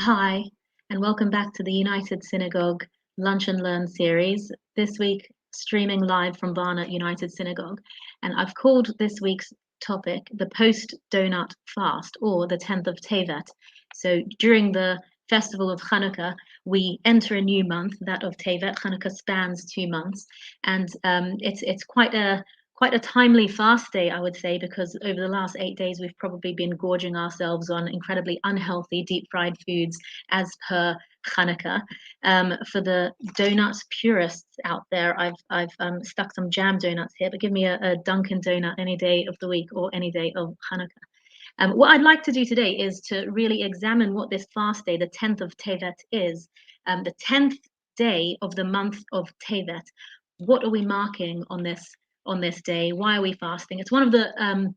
Hi, and welcome back to the United Synagogue Lunch and Learn series. This week, streaming live from Barnet United Synagogue. And I've called this week's topic the Post-Doughnut Fast, or the 10th of Tevet. So during the festival of Chanukah, we enter a new month, that of Tevet. Chanukah spans 2 months, and it's quite a timely fast day, I would say, because over the last 8 days, we've probably been gorging ourselves on incredibly unhealthy deep fried foods as per Chanukah. For the donut purists out there, I've stuck some jam donuts here, but give me a Dunkin' donut any day of the week or any day of Chanukah. What I'd like to do today is to really examine what this fast day, the 10th of Tevet, is. The 10th day of the month of Tevet. What are we marking on this day? Why are we fasting? It's one of the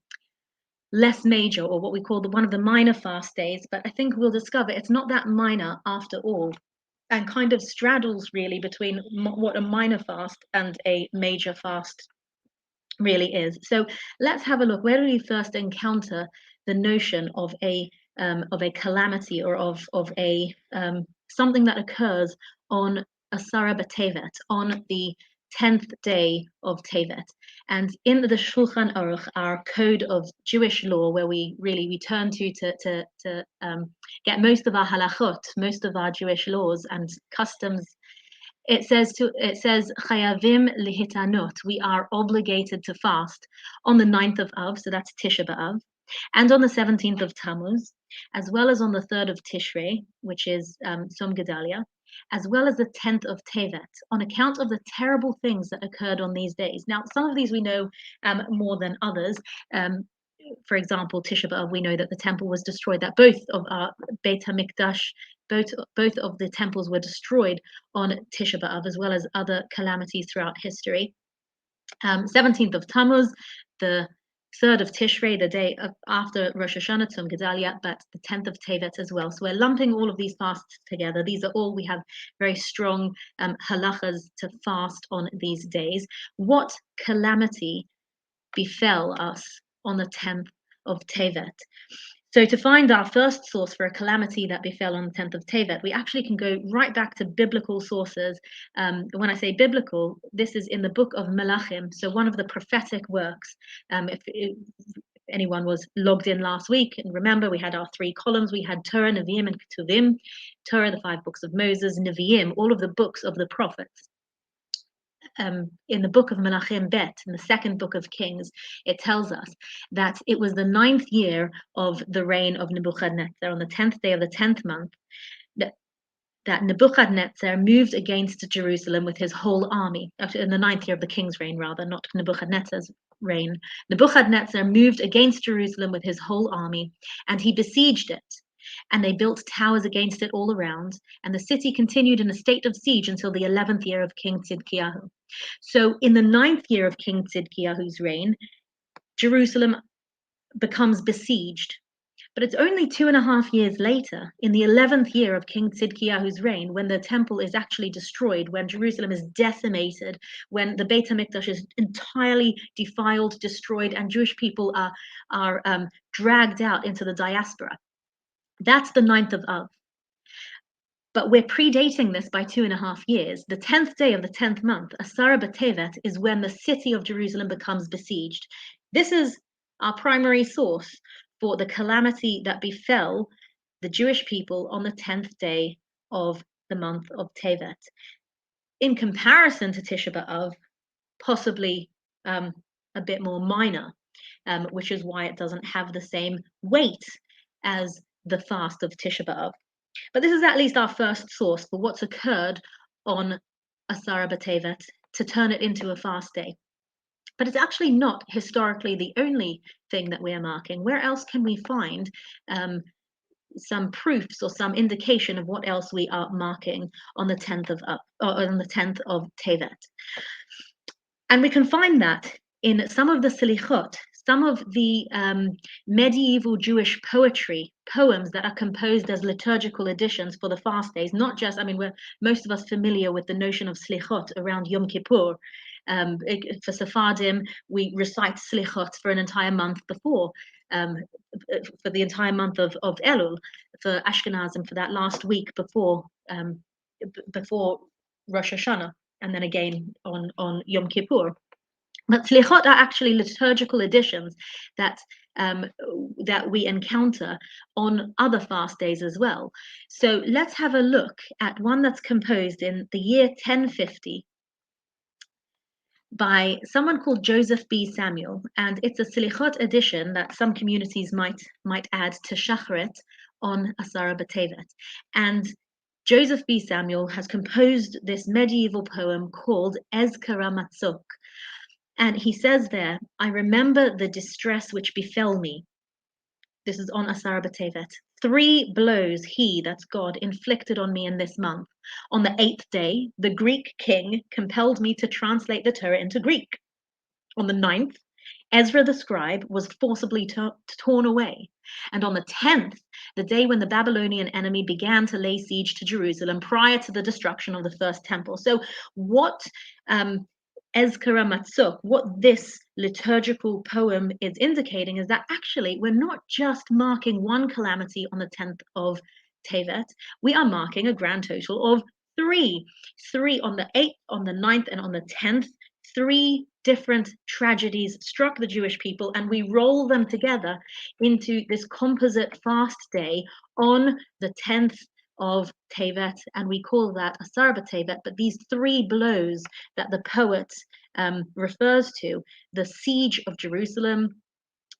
less major, or what we call one of the minor fast days, but I think we'll discover it's not that minor after all, and kind of straddles really between what a minor fast and a major fast really is. So let's have a look. Where do we first encounter the notion of a calamity, or of a something that occurs on Asara B'Tevet, on the 10th day of Tevet? And in the Shulchan Aruch, our code of Jewish law, where we really turn to get most of our halachot, most of our Jewish laws and customs, it says chayavim lihitanot. We are obligated to fast on the 9th of Av, so that's Tisha B'Av, and on the 17th of Tammuz, as well as on the 3rd of Tishrei, which is Tzom Gedalia, as well as the 10th of Tevet, on account of the terrible things that occurred on these days. Now, some of these we know more than others. For example, Tisha B'Av, we know that the temple was destroyed, that both of our Beit HaMikdash, both of the temples were destroyed on Tisha B'Av, as well as other calamities throughout history. 17th of Tammuz, the 3rd of Tishrei, the day after Rosh Hashanah, Tzom Gedalia, but the 10th of Tevet as well. So we're lumping all of these fasts together. These are all, we have very strong halachas to fast on these days. What calamity befell us on the 10th of Tevet? So to find our first source for a calamity that befell on the 10th of Tevet, we actually can go right back to biblical sources. When I say biblical, this is in the book of Melachim, so one of the prophetic works. If anyone was logged in last week, and remember, we had our 3 columns. We had Torah, Nevi'im, and Ketuvim. Torah, the 5 books of Moses; Nevi'im, all of the books of the prophets. In the book of Melachim Bet, in the 2nd book of Kings, it tells us that it was the 9th year of the reign of Nebuchadnezzar, on the 10th day of the 10th month, that Nebuchadnezzar moved against Jerusalem with his whole army. In the 9th year of the king's reign, rather, not Nebuchadnezzar's reign. Nebuchadnezzar moved against Jerusalem with his whole army, and he besieged it. And they built towers against it all around, and the city continued in a state of siege until the 11th year of King Tzidkiyahu. So in the 9th year of King Tzidkiyahu's reign, Jerusalem becomes besieged. But it's only 2.5 years later, in the 11th year of King Tzidkiyahu's reign, when the temple is actually destroyed, when Jerusalem is decimated, when the Beit HaMikdash is entirely defiled, destroyed, and Jewish people are dragged out into the diaspora. That's the 9th of Av. But we're predating this by 2.5 years. The 10th day of the 10th month, Asara B'Tevet, is when the city of Jerusalem becomes besieged. This is our primary source for the calamity that befell the Jewish people on the 10th day of the month of Tevet. In comparison to Tisha B'Av, possibly a bit more minor, which is why it doesn't have the same weight as the fast of Tisha B'Av. But this is at least our first source for what's occurred on Asara B'Tevet to turn it into a fast day. But it's actually not historically the only thing that we are marking. Where else can we find some proofs or some indication of what else we are marking on the 10th of Tevet? And we can find that in some of the selichot, some of the medieval Jewish poems that are composed as liturgical editions for the fast days. Not just, we're most of us familiar with the notion of slichot around Yom Kippur. For Sephardim, we recite slichot for an entire month before. for the entire month of Elul for Ashkenazim for that last week before Rosh Hashanah, and then again on Yom Kippur. But slichot are actually liturgical additions that we encounter on other fast days as well. So let's have a look at one that's composed in the year 1050 by someone called Joseph B. Samuel, and it's a slichot edition that some communities might add to Shacharit on Asara B'Tevet. And Joseph B. Samuel has composed this medieval poem called Azkaramatsuk. And he says there, I remember the distress which befell me. This is on Asara B'Tevet. 3 blows he, that's God, inflicted on me in this month. On the 8th day, the Greek king compelled me to translate the Torah into Greek. On the 9th, Ezra the scribe was forcibly torn away. And on the 10th, the day when the Babylonian enemy began to lay siege to Jerusalem prior to the destruction of the first temple. So what azkaramatsuk, what this liturgical poem is indicating is that actually we're not just marking one calamity on the 10th of Tevet, we are marking a grand total of 3 on the 8th, on the 9th, and on the 10th. 3 different tragedies struck the Jewish people, and we roll them together into this composite fast day on the 10th of Tevet, and we call that Asara B'Tevet. But these 3 blows that the poet refers to, the siege of Jerusalem,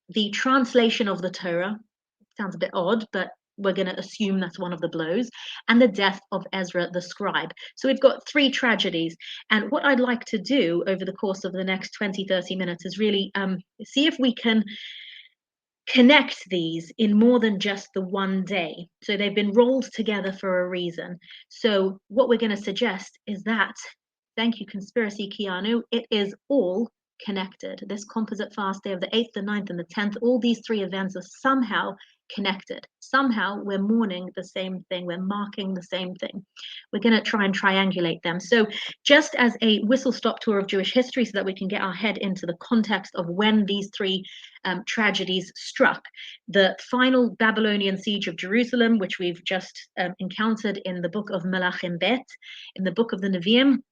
the translation of the Torah, sounds a bit odd, but we're going to assume that's one of the blows, and the death of Ezra the scribe. So we've got 3 tragedies, and what I'd like to do over the course of the next 20-30 minutes is really see if we can connect these in more than just the one day. So they've been rolled together for a reason. So what we're going to suggest is that, thank you, Conspiracy Keanu, it is all connected. This composite fast day of the 8th, the 9th, and the 10th, all these 3 events are somehow connected. Somehow we're mourning the same thing, we're marking the same thing. We're going to try and triangulate them. So just as a whistle-stop tour of Jewish history so that we can get our head into the context of when these 3 tragedies struck. The final Babylonian siege of Jerusalem, which we've just encountered in the book of Melachim Bet, in the book of the Nevi'im,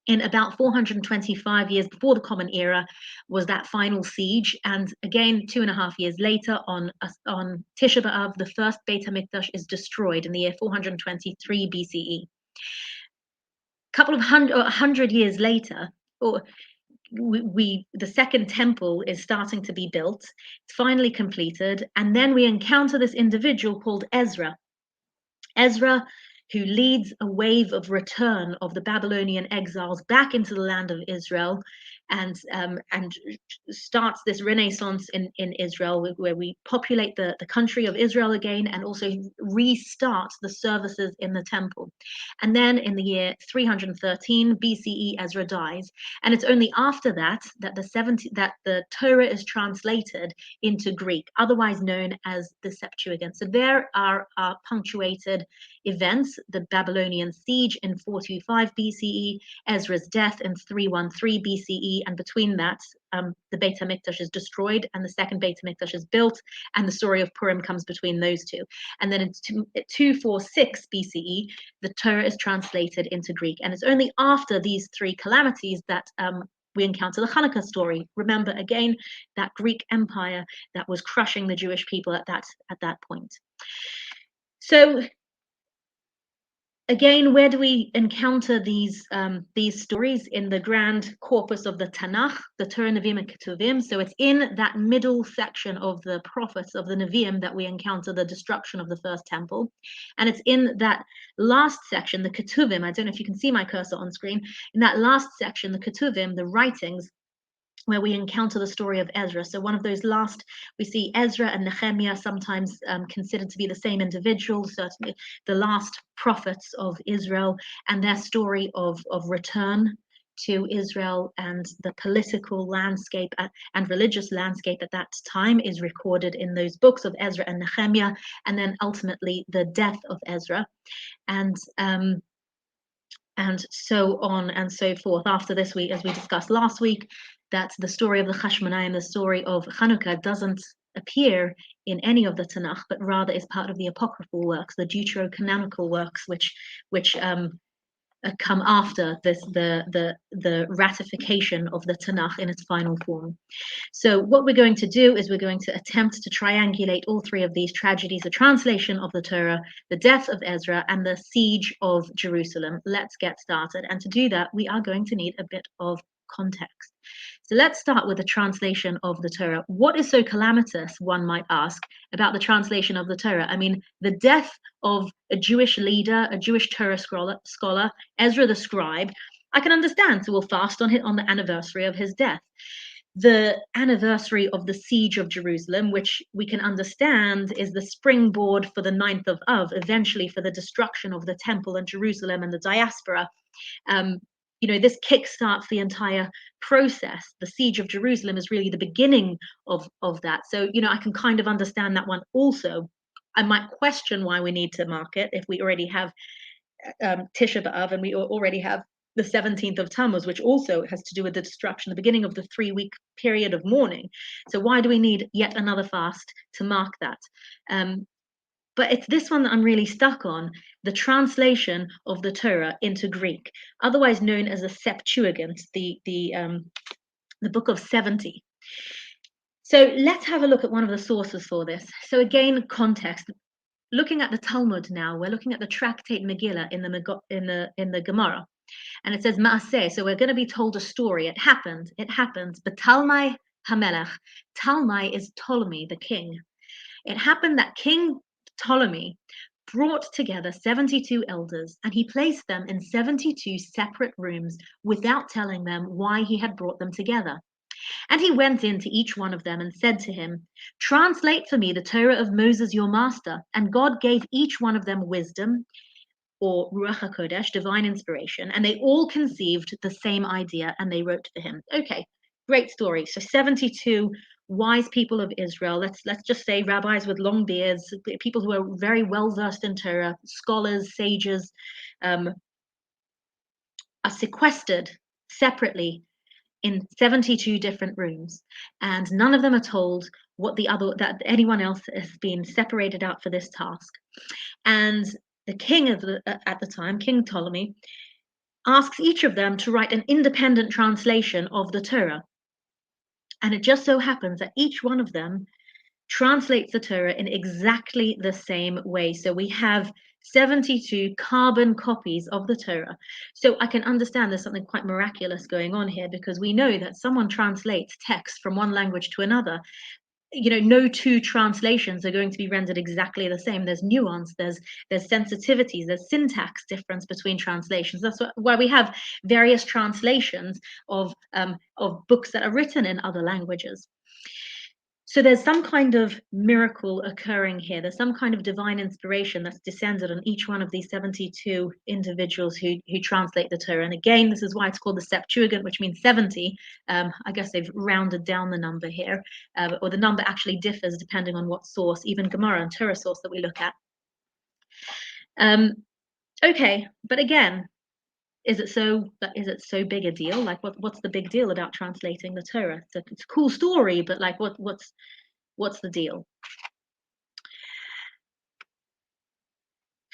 in about 425 years before the Common Era, was that final siege. And again, 2.5 years later, on Tisha B'Av, the first Beit HaMikdash is destroyed in the year 423 BCE. A couple of hundred years later, the second temple is starting to be built. It's finally completed. And then we encounter this individual called Ezra. Ezra, who leads a wave of return of the Babylonian exiles back into the land of Israel, and starts this renaissance in Israel, where we populate the country of Israel again, and also restart the services in the temple. And then in the year 313 BCE, Ezra dies, and it's only after that that the Torah is translated into Greek, otherwise known as the Septuagint. So there are punctuated events: the Babylonian siege in 425 BCE, Ezra's death in 313 BCE, and between that, the Beit HaMikdash is destroyed and the second Beit HaMikdash is built, and the story of Purim comes between those 2. And then in 246 BCE, the Torah is translated into Greek, and it's only after these 3 calamities that we encounter the Chanukah story. Remember, again, that Greek empire that was crushing the Jewish people at that point. So again, where do we encounter these stories? In the grand corpus of the Tanakh, the Torah, Nevi'im, and Ketuvim. So it's in that middle section of the prophets of the Nevi'im that we encounter the destruction of the first temple. And it's in that last section, the Ketuvim, I don't know if you can see my cursor on screen, in that last section, the Ketuvim, the writings, where we encounter the story of Ezra. So one of those last, we see Ezra and Nehemiah, sometimes considered to be the same individual, certainly the last prophets of Israel, and their story of return to Israel, and the political landscape and religious landscape at that time is recorded in those books of Ezra and Nehemiah, and then ultimately the death of Ezra, and so on and so forth. After this week, as we discussed last week, that the story of the Chashmonaim, the story of Chanukah, doesn't appear in any of the Tanakh, but rather is part of the apocryphal works, the deuterocanonical works, which come after this, the ratification of the Tanakh in its final form. So what we're going to do is we're going to attempt to triangulate all three of these tragedies: the translation of the Torah, the death of Ezra, and the siege of Jerusalem. Let's get started. And to do that, we are going to need a bit of context. So let's start with the translation of the Torah. What is so calamitous, one might ask, about the translation of the Torah? I mean, the death of a Jewish leader, a Jewish Torah scholar, Ezra the scribe, I can understand. So we'll fast on the anniversary of his death. The anniversary of the siege of Jerusalem, which we can understand is the springboard for the 9th of Av, eventually for the destruction of the temple in Jerusalem and the diaspora. This kickstarts the entire process. The siege of Jerusalem is really the beginning of that. So, I can kind of understand that one also. I might question why we need to mark it if we already have Tisha B'Av and we already have the 17th of Tammuz, which also has to do with the destruction, the beginning of the 3-week period of mourning. So why do we need yet another fast to mark that? But it's this one that I'm really stuck on, the translation of the Torah into Greek, otherwise known as the Septuagint, the book of 70. So let's have a look at one of the sources for this. So again, context. Looking at the Talmud now, we're looking at the tractate Megillah in the Gemara, and it says Maaseh. So we're going to be told a story. It happened. But Talmai Hamelech. Talmai is Ptolemy, the king. It happened that King Ptolemy brought together 72 elders, and he placed them in 72 separate rooms without telling them why he had brought them together. And he went in to each one of them and said to him, "Translate for me the Torah of Moses your master." And God gave each one of them wisdom, or Ruach HaKodesh, divine inspiration, and they all conceived the same idea and they wrote for him. Okay, great story. So 72 wise people of Israel, let's just say rabbis with long beards, people who are very well versed in Torah, scholars, sages, are sequestered separately in 72 different rooms, and none of them are told that anyone else has been separated out for this task. And the king at the time, King Ptolemy, asks each of them to write an independent translation of the Torah. And it just so happens that each one of them translates the Torah in exactly the same way. So we have 72 carbon copies of the Torah. So I can understand there's something quite miraculous going on here, because we know that someone translates text from one language to another. No two translations are going to be rendered exactly the same. There's nuance, there's sensitivities, there's syntax difference between translations. That's why we have various translations of books that are written in other languages. So there's some kind of miracle occurring here. There's some kind of divine inspiration that's descended on each one of these 72 individuals who translate the Torah. And again, this is why it's called the Septuagint, which means 70. I guess they've rounded down the number here, or the number actually differs depending on what source, even Gemara and Torah source that we look at. Okay, but again, is it so big a deal? Like, what's the big deal about translating the Torah? It's a cool story, but like, what's the deal?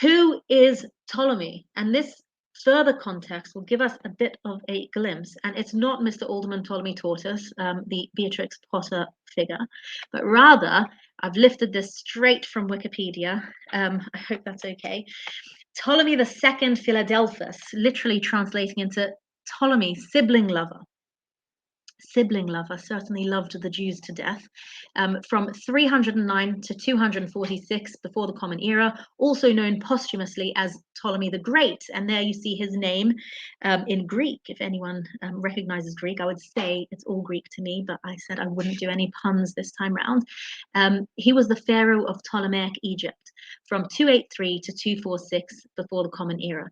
Who is Ptolemy? And this further context will give us a bit of a glimpse. And it's not Mr. Alderman Ptolemy Tortoise, the Beatrix Potter figure, but rather I've lifted this straight from Wikipedia. I hope that's okay. Ptolemy II Philadelphus, literally translating into Ptolemy, sibling lover, certainly loved the Jews to death, from 309 to 246 before the Common Era, also known posthumously as Ptolemy the Great. And there you see his name in Greek. If anyone recognizes Greek, I would say it's all Greek to me, but I said I wouldn't do any puns this time round. He was the pharaoh of Ptolemaic Egypt from 283 to 246 before the Common Era.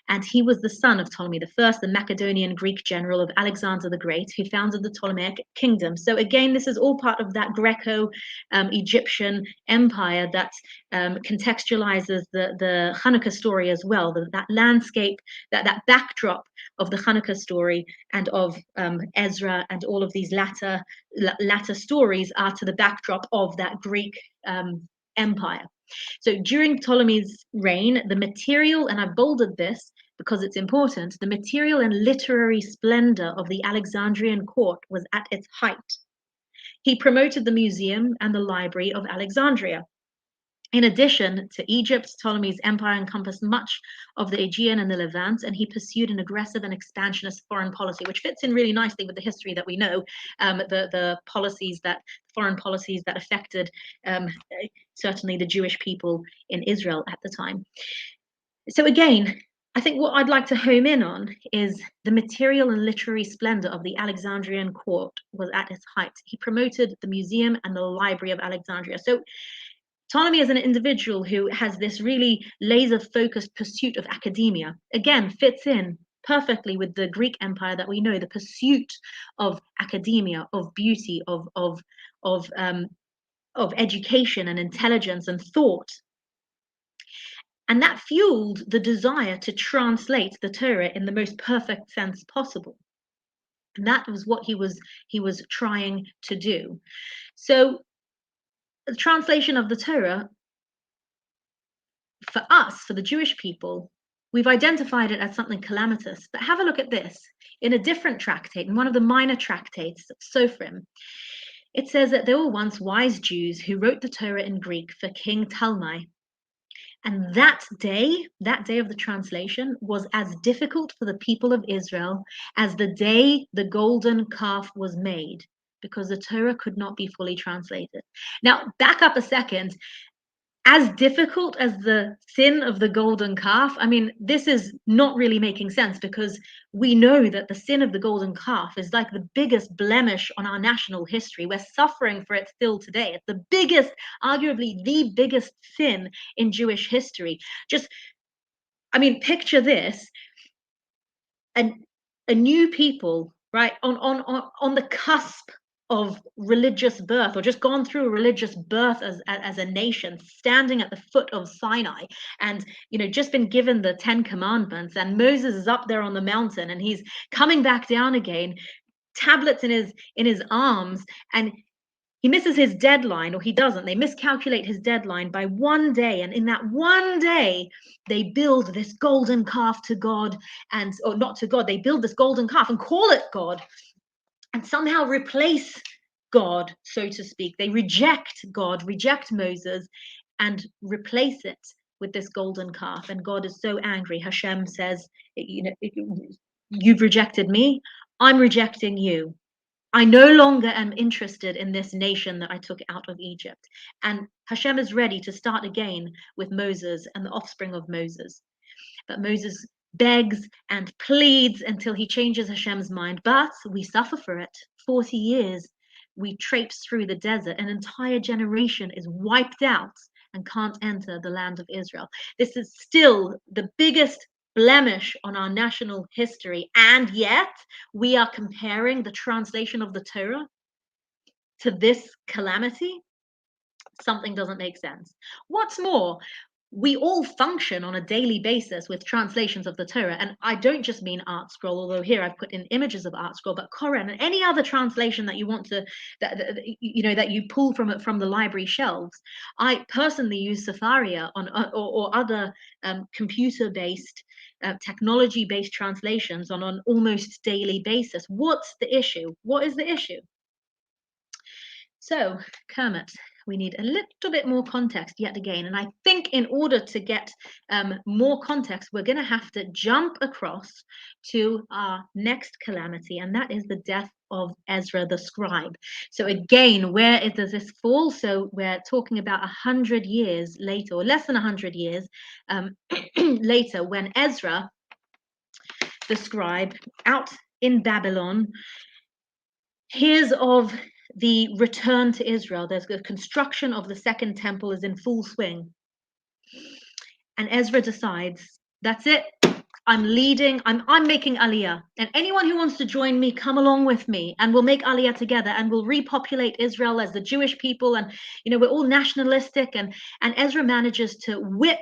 And he was the son of Ptolemy I, the Macedonian Greek general of Alexander the Great, who founded of the Ptolemaic kingdom. So again, this is all part of that Greco-Egyptian empire that contextualizes the Chanukah story as well, that landscape, that backdrop of the Chanukah story and of Ezra and all of these latter stories are to the backdrop of that Greek empire. So during Ptolemy's reign, the material, and I've bolded this because it's important, the material and literary splendor of the Alexandrian court was at its height. He promoted the museum and the library of Alexandria. In addition to Egypt, Ptolemy's empire encompassed much of the Aegean and the Levant, and he pursued an aggressive and expansionist foreign policy, which fits in really nicely with the history that we know, the foreign policies that affected certainly the Jewish people in Israel at the time. So again, I think what I'd like to home in on is the material and literary splendor of the Alexandrian court was at its height. He promoted the museum and the library of Alexandria. So Ptolemy is an individual who has this really laser-focused pursuit of academia. Again, fits in perfectly with the Greek Empire that we know, the pursuit of academia, of beauty, of education and intelligence and thought. And that fueled the desire to translate the Torah in the most perfect sense possible. And that was what he was trying to do. So the translation of the Torah, for us, for the Jewish people, we've identified it as something calamitous. But have a look at this. In a different tractate, in one of the minor tractates, Sophrim, it says that there were once wise Jews who wrote the Torah in Greek for King Ptolemy. And that day of the translation was as difficult for the people of Israel as the day the golden calf was made, because the Torah could not be fully translated. Now, back up a second. As difficult as the sin of the golden calf, I mean, this is not really making sense, because we know that the sin of the golden calf is like the biggest blemish on our national history. We're suffering for it still today. It's the biggest, arguably the biggest sin in Jewish history. Picture this, a new people, right, on the cusp of religious birth, or just gone through a religious birth as a nation, standing at the foot of Sinai, and just been given the 10 commandments, and Moses is up there on the mountain, and he's coming back down again, tablets in his arms, and he misses his deadline, or he doesn't. They miscalculate his deadline by one day, and in that one day they build this golden calf to God, or not to God, they build this golden calf and call it God, and somehow replace God, so to speak. They reject God, reject Moses, and replace it with this golden calf. And God is so angry. Hashem says, you've rejected me, I'm rejecting you. I no longer am interested in this nation that I took out of Egypt. And Hashem is ready to start again with Moses and the offspring of Moses. But Moses begs and pleads until he changes Hashem's mind, but we suffer for it. 40 years we traipse through the desert, an entire generation is wiped out and can't enter the land of Israel. This is still the biggest blemish on our national history, and yet we are comparing the translation of the Torah to this calamity. Something doesn't make sense. What's more, we all function on a daily basis with translations of the Torah, and I don't just mean Art Scroll, although here I've put in images of Art Scroll, but Koran and any other translation that you want to that you pull from the library shelves. I personally use Safaria or other computer-based, technology-based translations on an almost daily basis. What's the issue? What is the issue? So, Kermit, we need a little bit more context yet again. And I think in order to get more context, we're going to have to jump across to our next calamity, and that is the death of Ezra the scribe. So again, where does this fall? So we're talking about 100 years later, or less than 100 years later, when Ezra the scribe, out in Babylon, hears of the return to Israel. There's the construction of the second temple is in full swing. And Ezra decides, that's it. I'm leading, I'm making aliyah. And anyone who wants to join me, come along with me, and we'll make aliyah together, and we'll repopulate Israel as the Jewish people. And, we're all nationalistic. And Ezra manages to whip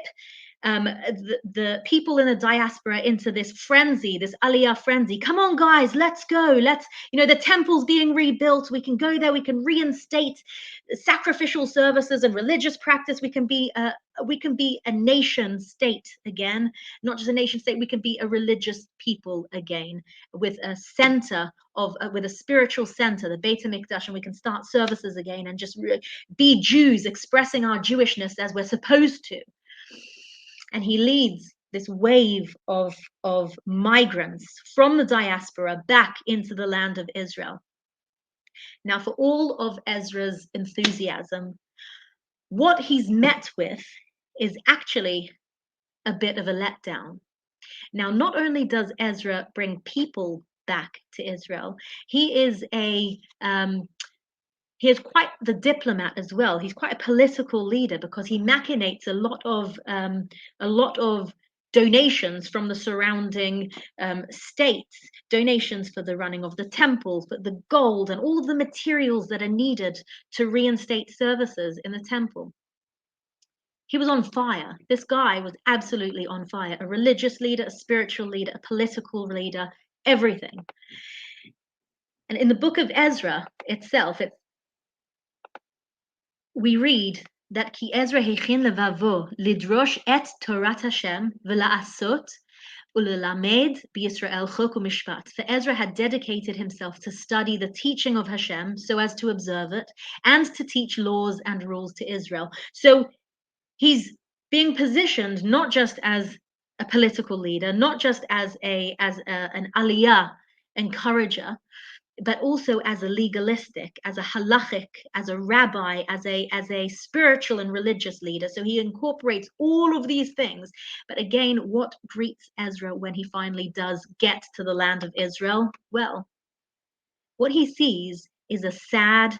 the people in the diaspora into this frenzy, this aliyah frenzy. Come on, guys, let's go. Let's, the temple's being rebuilt. We can go there. We can reinstate sacrificial services and religious practice. We can be a nation state again, not just a nation state. We can be a religious people again, with a center with a spiritual center, the Beit HaMikdash, and we can start services again and just be Jews, expressing our Jewishness as we're supposed to. And he leads this wave of migrants from the diaspora back into the land of Israel. Now, for all of Ezra's enthusiasm, what he's met with is actually a bit of a letdown. Now, not only does Ezra bring people back to Israel, he is quite the diplomat as well. He's quite a political leader, because he machinates a lot of donations from the surrounding states, donations for the running of the temples, but the gold and all of the materials that are needed to reinstate services in the temple. He was on fire. This guy was absolutely on fire. A religious leader, a spiritual leader, a political leader, everything. And in the book of Ezra itself, we read that Ki Ezra hechin levavo lidrosh et Torat Hashem v'la'asot ulelamed b'Yisrael chok u'mishpat. For Ezra had dedicated himself to study the teaching of Hashem so as to observe it, and to teach laws and rules to Israel. So he's being positioned not just as a political leader, not just as an aliyah encourager, but also as a legalistic, as a halachic, as a rabbi, as a spiritual and religious leader. So he incorporates all of these things. But again, what greets Ezra when he finally does get to the land of Israel? Well, what he sees is a sad,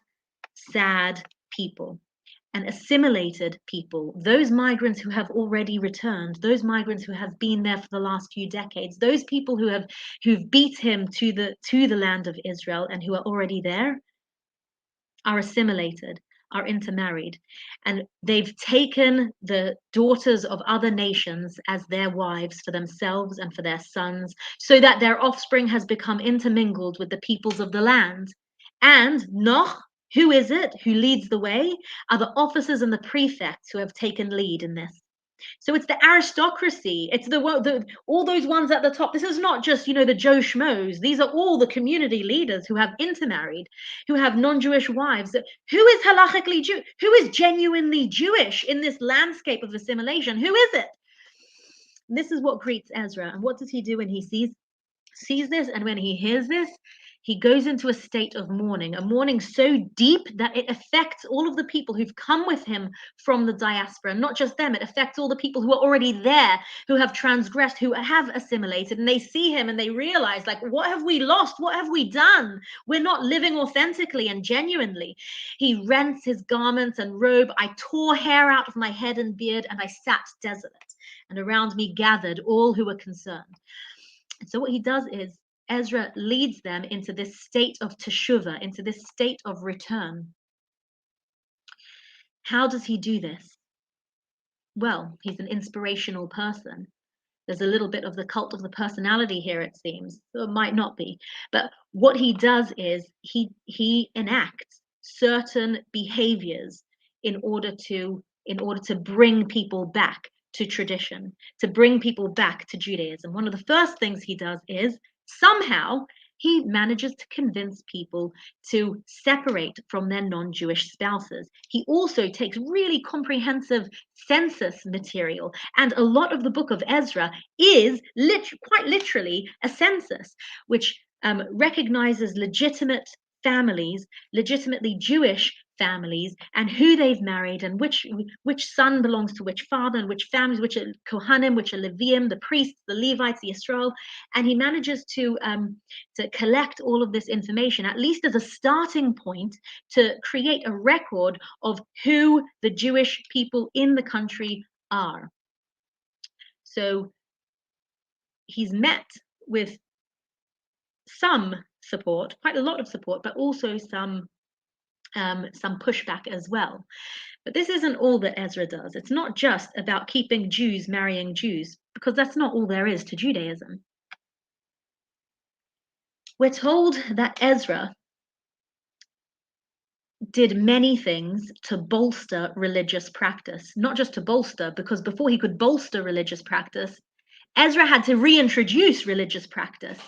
sad people, an assimilated people, those migrants who have already returned, those migrants who have been there for the last few decades, those people who've beat him to the land of Israel and who are already there, are assimilated, are intermarried, and they've taken the daughters of other nations as their wives for themselves and for their sons, so that their offspring has become intermingled with the peoples of the land. And Noch, who is it who leads the way? Are the officers and the prefects who have taken lead in this. So it's the aristocracy. It's all those ones at the top. This is not just, the Joe Schmoes. These are all the community leaders who have intermarried, who have non-Jewish wives. Who is halachically Jew? Who is genuinely Jewish in this landscape of assimilation? Who is it? This is what greets Ezra. And what does he do when he sees this, and when he hears this? He goes into a state of mourning, a mourning so deep that it affects all of the people who've come with him from the diaspora. Not just them, it affects all the people who are already there, who have transgressed, who have assimilated, and they see him and they realize, like, what have we lost? What have we done? We're not living authentically and genuinely. He rents his garments and robe. I tore hair out of my head and beard, and I sat desolate, and around me gathered all who were concerned. And so what he does is, Ezra leads them into this state of teshuvah, into this state of return. How does he do this? Well, he's an inspirational person. There's a little bit of the cult of the personality here, it seems. So it might not be. But what he does is he enacts certain behaviors in order to bring people back to tradition, to bring people back to Judaism. One of the first things he does is, somehow he manages to convince people to separate from their non-Jewish spouses. He also takes really comprehensive census material, and a lot of the book of Ezra is quite literally a census, which recognizes legitimate families, legitimately Jewish families, and who they've married, and which son belongs to which father, and which families, which are Kohanim, which are Leviim, the priests, the Levites, the Yisrael. And he manages to collect all of this information, at least as a starting point, to create a record of who the Jewish people in the country are. So he's met with some support, quite a lot of support, but also some pushback as well. But this isn't all that Ezra does. It's not just about keeping Jews marrying Jews, because that's not all there is to Judaism. We're told that Ezra did many things to bolster religious practice, not just to bolster, because before he could bolster religious practice, Ezra had to reintroduce religious practice.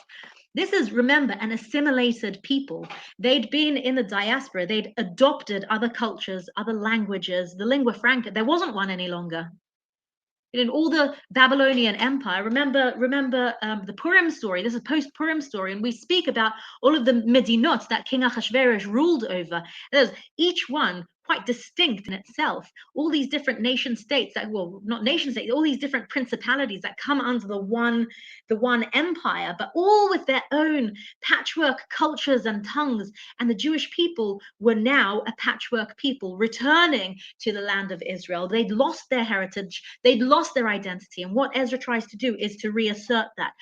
This is, remember, an assimilated people. They'd been in the diaspora. They'd adopted other cultures, other languages. The lingua franca, there wasn't one any longer. In all the Babylonian Empire, remember the Purim story. This is post-Purim story, and we speak about all of the Medinot that King Ahasuerus ruled over. There's each one quite distinct in itself. All these different nation states that, well, not nation states, all these different principalities that come under the one empire, but all with their own patchwork cultures and tongues. And the Jewish people were now a patchwork people returning to the land of Israel. They'd lost their heritage, they'd lost their identity. And what Ezra tries to do is to reassert that.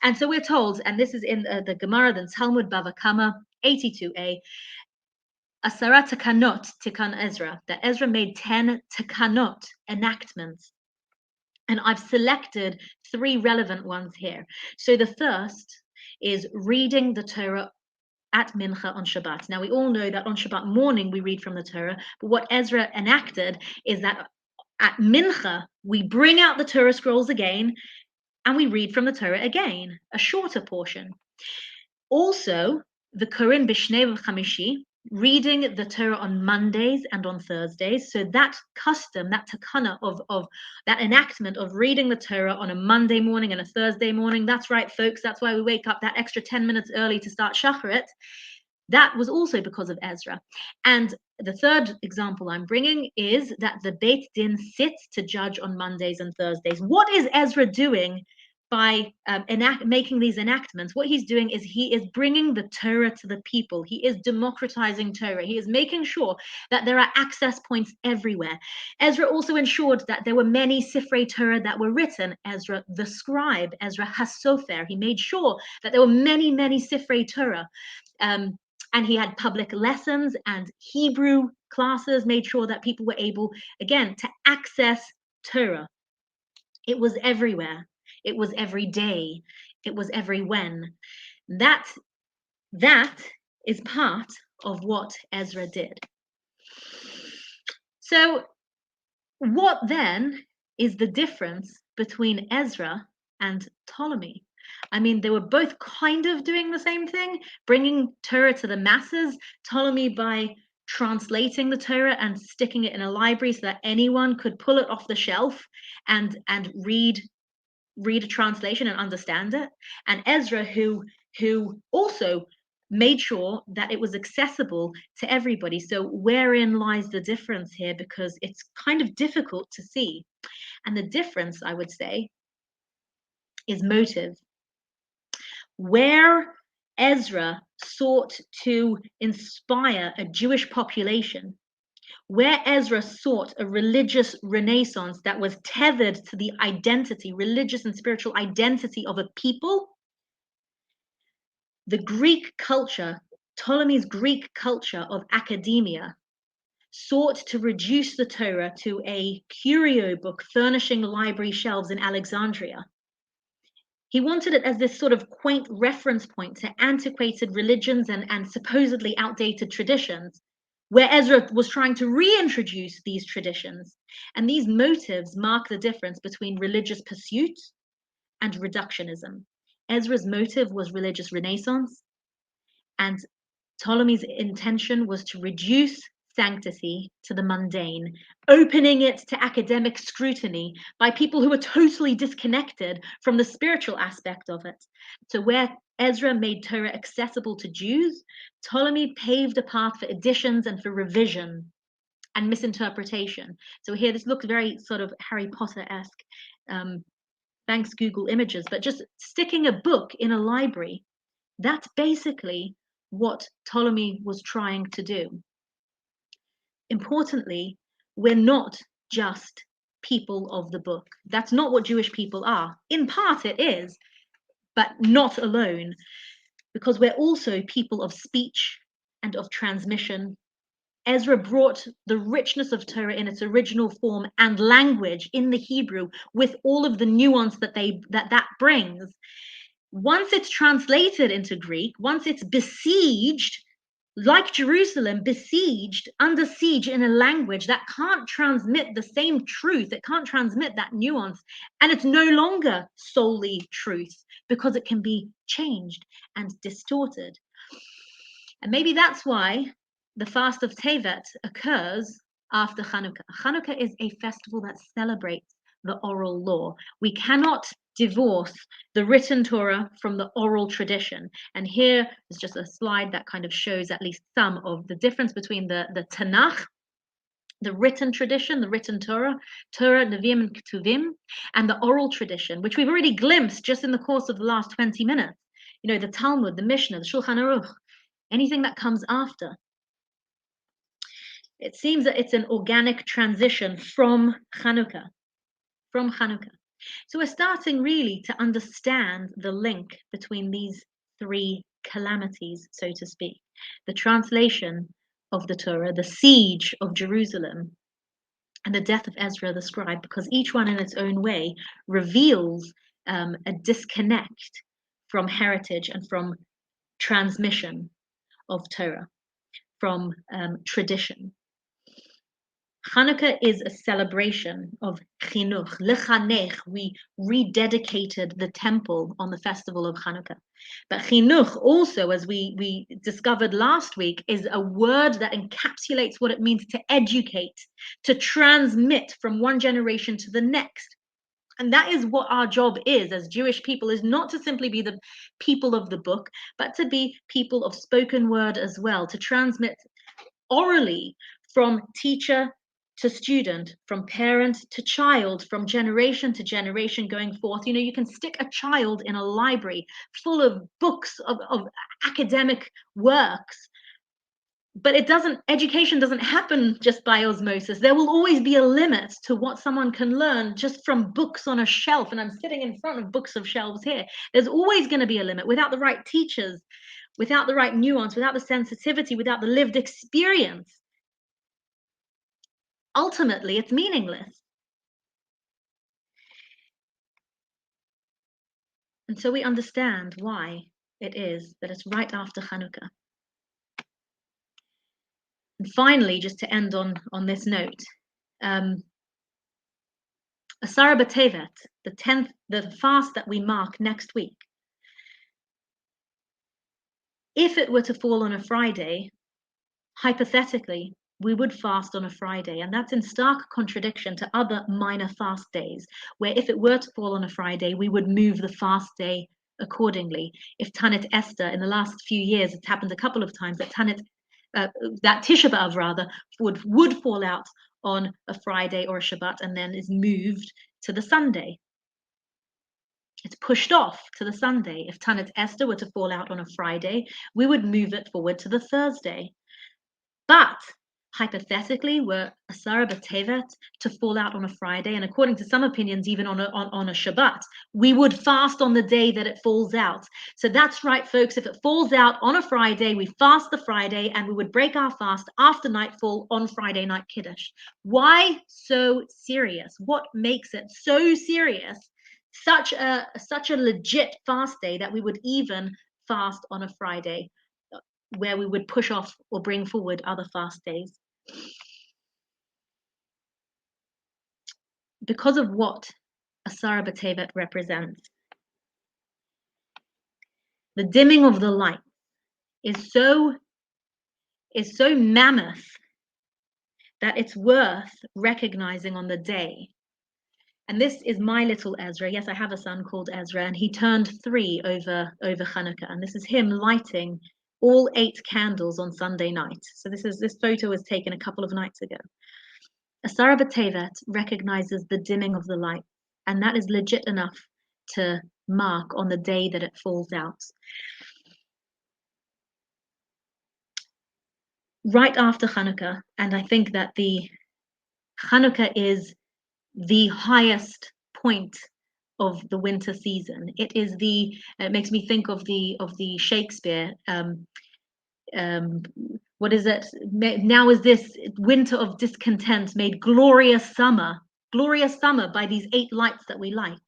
And so we're told, and this is in the Gemara, the Talmud Bava Kama 82a, Asara Takanot Tikan Ezra, that Ezra made 10 Takanot, enactments. And I've selected 3 relevant ones here. So the first is reading the Torah at Mincha on Shabbat. Now we all know that on Shabbat morning we read from the Torah, but what Ezra enacted is that at Mincha we bring out the Torah scrolls again and we read from the Torah again, a shorter portion. Also, the Korin B'Shnei V'Chamishi, reading the Torah on Mondays and on Thursdays. So that custom, that takana of that enactment of reading the Torah on a Monday morning and a Thursday morning, that's right, folks, that's why we wake up that extra 10 minutes early to start Shacharit. That was also because of Ezra. And the third example I'm bringing is that the Beit Din sits to judge on Mondays and Thursdays. What is Ezra doing by making these enactments? What he's doing is he is bringing the Torah to the people. He is democratizing Torah. He is making sure that there are access points everywhere. Ezra also ensured that there were many Sifrei Torah that were written. Ezra the scribe, Ezra HaSofer, he made sure that there were many, many Sifrei Torah. And he had public lessons and Hebrew classes, made sure that people were able, again, to access Torah. It was everywhere. It was every day. It was every when. That is part of what Ezra did. So what then is the difference between Ezra and Ptolemy? I mean, they were both kind of doing the same thing, bringing Torah to the masses. Ptolemy by translating the Torah and sticking it in a library so that anyone could pull it off the shelf and read a translation and understand it. And Ezra, who also made sure that it was accessible to everybody. So wherein lies the difference here? Because it's kind of difficult to see. And the difference, I would say, is motive. Where Ezra sought to inspire a Jewish population, where Ezra sought a religious renaissance that was tethered to the identity, religious and spiritual identity of a people, the Greek culture, Ptolemy's Greek culture of academia, sought to reduce the Torah to a curio book furnishing library shelves in Alexandria. He wanted it as this sort of quaint reference point to antiquated religions and supposedly outdated traditions, where Ezra was trying to reintroduce these traditions. And these motives mark the difference between religious pursuit and reductionism. Ezra's motive was religious renaissance, and Ptolemy's intention was to reduce sanctity to the mundane, opening it to academic scrutiny by people who were totally disconnected from the spiritual aspect of it. So where Ezra made Torah accessible to Jews, Ptolemy paved a path for additions and for revision and misinterpretation. So here, this looks very sort of Harry Potter-esque. Thanks, Google Images, but just sticking a book in a library, that's basically what Ptolemy was trying to do. Importantly, we're not just people of the book. That's not what Jewish people are. In part it is, but not alone, because we're also people of speech and of transmission. Ezra brought the richness of Torah in its original form and language in the Hebrew with all of the nuance that brings. Once it's translated into Greek, once it's besieged, like Jerusalem, besieged, under siege in a language that can't transmit the same truth, it can't transmit that nuance, and it's no longer solely truth because it can be changed and distorted. And maybe that's why the fast of Tevet occurs after Chanukah. Chanukah is a festival that celebrates the oral law. We cannot divorce the written Torah from the oral tradition. And here is just a slide that kind of shows at least some of the difference between the Tanakh, the written tradition, the written Torah, Nevi'im and Ketuvim, and the oral tradition, which we've already glimpsed just in the course of the last 20 minutes. You know, the Talmud, the Mishnah, the Shulchan Aruch, anything that comes after. It seems that it's an organic transition from Chanukah. So we're starting really to understand the link between these three calamities, so to speak. The translation of the Torah, the siege of Jerusalem, and the death of Ezra the scribe, because each one in its own way reveals a disconnect from heritage and from transmission of Torah, from tradition. Chanukah is a celebration of chinuch, lechanech. We rededicated the temple on the festival of Chanukah. But chinuch also, as we discovered last week, is a word that encapsulates what it means to educate, to transmit from one generation to the next. And that is what our job is as Jewish people, is not to simply be the people of the book, but to be people of spoken word as well, to transmit orally from teacher to student, from parent to child, from generation to generation going forth. You know, you can stick a child in a library full of books of academic works, but education doesn't happen just by osmosis. There will always be a limit to what someone can learn just from books on a shelf. And I'm sitting in front of books of shelves here. There's always going to be a limit without the right teachers, without the right nuance, without the sensitivity, without the lived experience. Ultimately, it's meaningless. And so we understand why it is that it's right after Chanukah. And finally, just to end on this note, Asara B'Tevet, the fast that we mark next week, if it were to fall on a Friday, hypothetically, we would fast on a Friday, and that's in stark contradiction to other minor fast days, where if it were to fall on a Friday, we would move the fast day accordingly. If Tanit Esther, in the last few years, it's happened a couple of times that that Tisha B'Av rather would fall out on a Friday or a Shabbat and then is moved to the Sunday. It's pushed off to the Sunday. If Tanit Esther were to fall out on a Friday, we would move it forward to the Thursday. But hypothetically, were Asara B'Tevet to fall out on a Friday, and according to some opinions, even on a Shabbat, we would fast on the day that it falls out. So that's right, folks. If it falls out on a Friday, we fast the Friday, and we would break our fast after nightfall on Friday night Kiddush. Why so serious? What makes it so serious? Such a legit fast day that we would even fast on a Friday, where we would push off or bring forward other fast days. Because of what Asara B'Tevet represents. The dimming of the light is so mammoth that it's worth recognizing on the day. And this is my little Ezra. Yes, I have a son called Ezra, and he turned 3 over Chanukah. And this is him lighting all 8 candles on Sunday night. So this photo was taken a couple of nights ago. Asara B'Tevet recognizes the dimming of the light, and that is legit enough to mark on the day that it falls out. Right after Chanukah, and I think that the Chanukah is the highest point of the winter season. It makes me think of the Shakespeare. What is it? Now is this winter of discontent made glorious summer by these 8 lights that we light.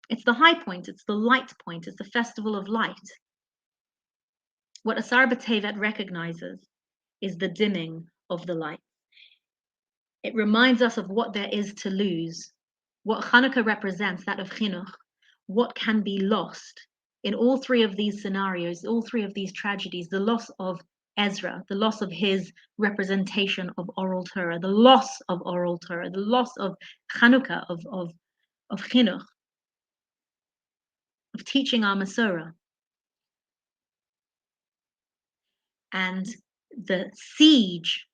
It's the high point, it's the light point, it's the festival of light. What Asara B'Tevet recognizes is the dimming of the light. It reminds us of what there is to lose, what Chanukah represents, that of chinuch, what can be lost in all 3 of these scenarios, all 3 of these tragedies: the loss of Ezra, the loss of his representation of oral Torah, the loss of oral Torah, the loss of Chanukah, of chinuch, of teaching our Masorah, and the siege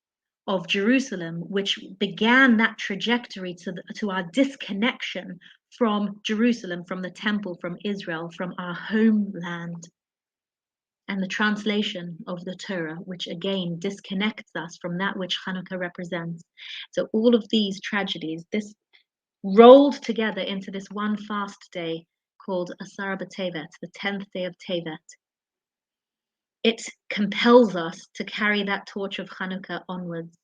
of Jerusalem, which began that trajectory to our disconnection from Jerusalem, from the temple, from Israel, from our homeland, and the translation of the Torah, which again disconnects us from that which Chanukah represents. So all of these tragedies, this rolled together into this one fast day called Asara B'Tevet, the 10th day of Tevet. It compels us to carry that torch of Chanukah onwards.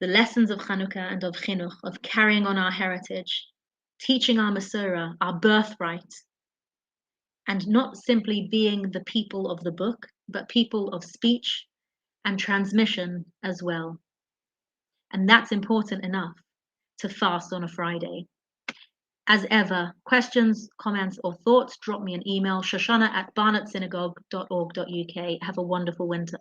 The lessons of Chanukah and of chinuch, of carrying on our heritage, teaching our Masorah, our birthright, and not simply being the people of the book, but people of speech and transmission as well. And that's important enough to fast on a Friday. As ever, questions, comments, or thoughts, drop me an email, shoshana@barnetsynagogue.org.uk. Have a wonderful winter.